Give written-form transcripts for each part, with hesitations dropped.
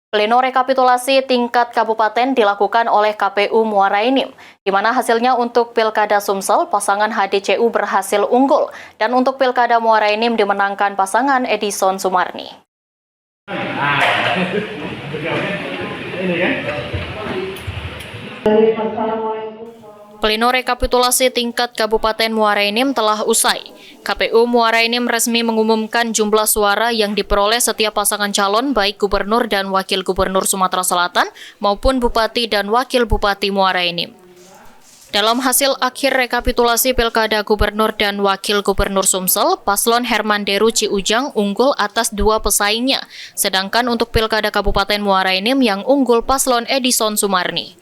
Pleno rekapitulasi tingkat kabupaten dilakukan oleh KPU Muara Enim, di mana hasilnya untuk Pilkada Sumsel, pasangan HDCU berhasil unggul, dan untuk Pilkada Muara Enim dimenangkan pasangan Edison Sumarni. Pleno rekapitulasi tingkat Kabupaten Muara Enim telah usai. KPU Muara Enim resmi mengumumkan jumlah suara yang diperoleh setiap pasangan calon baik Gubernur dan Wakil Gubernur Sumatera Selatan maupun Bupati dan Wakil Bupati Muara Enim. Dalam hasil akhir rekapitulasi Pilkada Gubernur dan Wakil Gubernur Sumsel, Paslon Herman Deru Ciujang unggul atas dua pesaingnya, sedangkan untuk Pilkada Kabupaten Muara Enim yang unggul Paslon Edison Sumarni.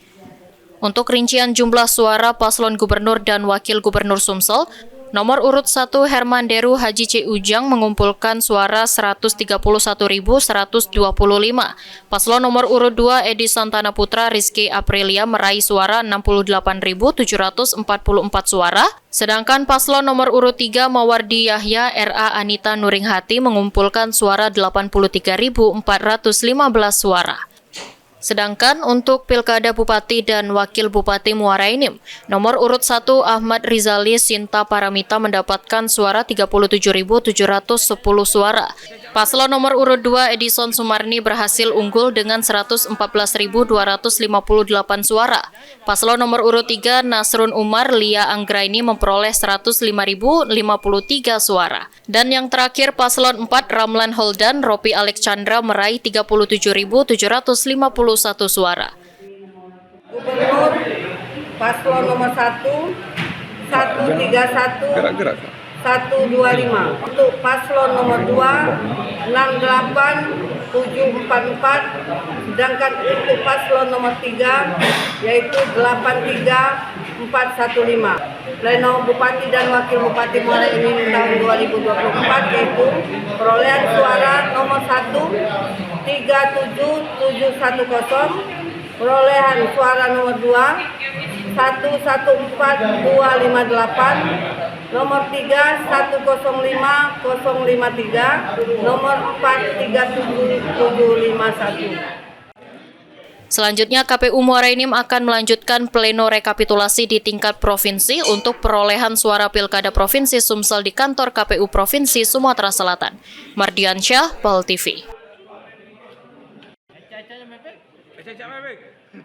Untuk rincian jumlah suara Paslon Gubernur dan Wakil Gubernur Sumsel, nomor urut 1 Herman Deru Haji Ciujang mengumpulkan suara 131.125. Paslon nomor urut 2 Edi Santana Putra Rizky Aprilia meraih suara 68.744 suara, sedangkan paslon nomor urut 3 Mawardi Yahya RA Anita Nuringhati mengumpulkan suara 83.415 suara. Sedangkan untuk Pilkada Bupati dan Wakil Bupati Muara Enim, nomor urut 1 Ahmad Rizali Sinta Paramita mendapatkan suara 37.710 suara. Paslon nomor urut 2 Edison Sumarni berhasil unggul dengan 114.258 suara. Paslon nomor urut 3 Nasrun Umar Lia Anggraini memperoleh 105.053 suara. Dan yang terakhir Paslon 4 Ramlan Holdan Ropi Alexandra meraih 37.751 suara. Gubernur Paslon nomor 1 131 125. Untuk paslon nomor 2 68744, sedangkan untuk paslon nomor 3 yaitu 83415. Pleno Bupati dan Wakil Bupati Muara Enim tahun 2024 yaitu perolehan suara nomor 1 37710, perolehan suara nomor 2 114258, nomor 3 105053, nomor 4 37751. Selanjutnya, KPU Muara Enim akan melanjutkan pleno rekapitulasi di tingkat provinsi untuk perolehan suara Pilkada Provinsi Sumsel di kantor KPU Provinsi Sumatera Selatan. Mardiansyah, POL TV.